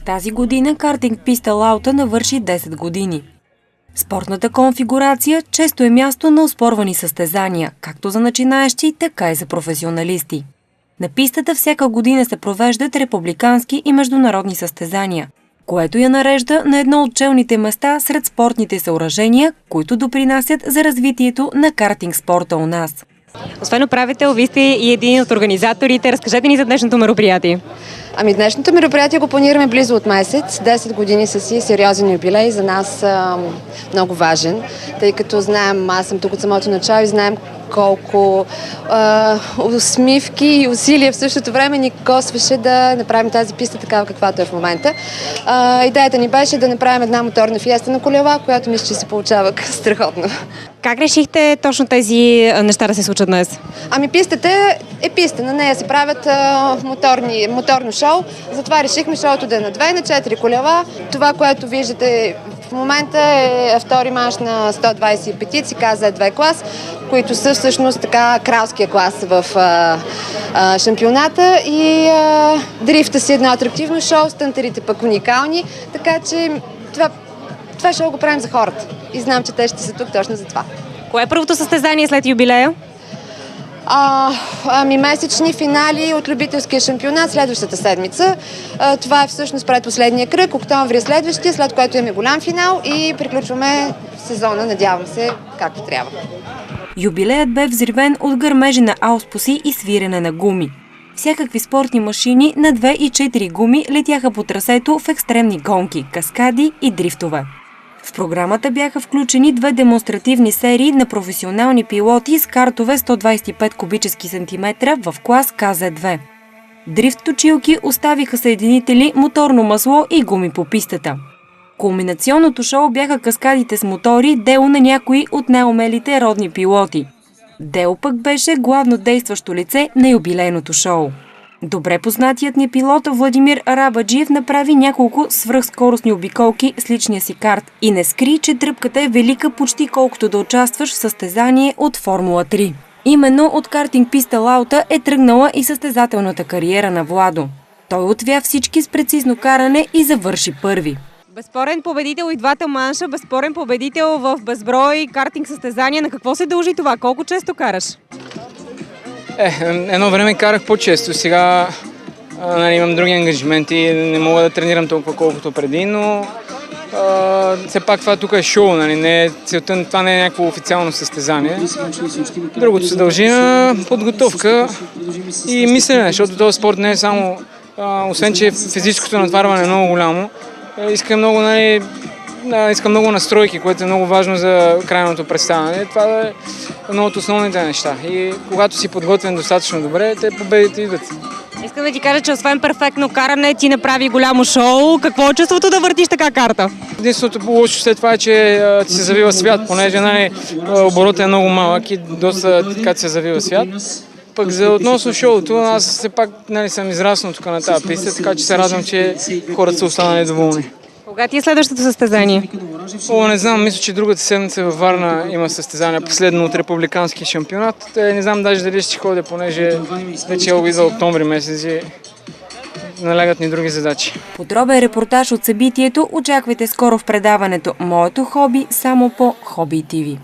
Тази година картинг писта Лаута навърши 10 години. Спортната конфигурация често е място на оспорвани състезания, както за начинаещи, така и за професионалисти. На пистата всяка година се провеждат републикански и международни състезания, което я нарежда на едно от челните места сред спортните съоръжения, които допринасят за развитието на картинг спорта у нас. Освен управител, вие сте и един от организаторите. Разкажете ни за днешното мероприятие. Днешното мероприятие го планираме близо от месец. 10 години са си сериозен юбилей, за нас много важен, тъй като знаем, аз съм тук от самото начало и знаем колко усмивки и усилия в същото време ни костваше да направим тази писта такава, каквато е в момента. Идеята ни беше да направим една моторна фиеста на колела, която мисля, че се получава страхотно. Как решихте точно тези неща да се случат днес? Пистата е писта, на нея се правят моторно шоу, затова решихме шоуто да е на 2 и на 4 колела. Това, което виждате в момента е втори манш на 125-ци, КЗ-2 клас, които са всъщност така кралския клас в шампионата, и дрифта си едно атрактивно шоу, стънтерите пък уникални, така че това шоу го правим за хората и знам, че те ще са тук точно за това. Кое е първото състезание след юбилея? Месечни финали от любителския шампионат следващата седмица. Това е всъщност предпоследния кръг, октомври е следващия, след което имаме голям финал и приключваме сезона, надявам се, както трябва. Юбилеят бе взривен от гърмежи на ауспуси и свирене на гуми. Всякакви спортни машини на 2 и 4 гуми летяха по трасето в екстремни гонки, каскади и дрифтове. В програмата бяха включени 2 демонстративни серии на професионални пилоти с картове 125 кубически сантиметра в клас КЗ-2. Дрифт точилки оставиха съединители, моторно масло и гуми по пистата. Кулминационното шоу бяха каскадите с мотори, дело на някои от най-умелите родни пилоти. Дело пък беше главно действащо лице на юбилейното шоу. Добре познатият ни пилот Владимир Арабаджиев направи няколко свръхскоростни обиколки с личния си карт и не скри, че тръпката е велика почти колкото да участваш в състезание от Формула 3. Именно от картинг писта Лаута е тръгнала и състезателната кариера на Владо. Той отвя всички с прецизно каране и завърши първи. Безспорен победител и двата манша, безспорен победител в безброй картинг състезания. На какво се дължи това? Колко често караш? Едно време карах по-често. Сега имам други ангажименти, не мога да тренирам толкова колкото преди, но все пак това тук е шоу, това не е някакво официално състезание. Другото се дължи на подготовка и мислене, защото този спорт не е само, освен че физическото натварване е много голямо, иска много настройки, което е много важно за крайното представяне. Това е едно от основните неща. И когато си подготвен достатъчно добре, те победите идват. Искам да ти кажа, че освен перфектно каране, ти направи голямо шоу. Какво е чувството да въртиш така карта? Единственото лошо след това е, че ти се завива свят, понеже оборотът е много малък и доста така се завива свят. Пък за относно шоуто, аз все пак съм израснал тук на тази писта, така че се радвам, че хората са останали доволни. Кога ти е следващото състезание? Не знам, мисля, че другата седмица във Варна има състезание, последно от републикански шампионат. Не знам даже дали ще ходя, понеже вече идва октомври месец и налягат ни други задачи. Подробен репортаж от събитието очаквайте скоро в предаването "Моето хоби" само по Хоби ТВ.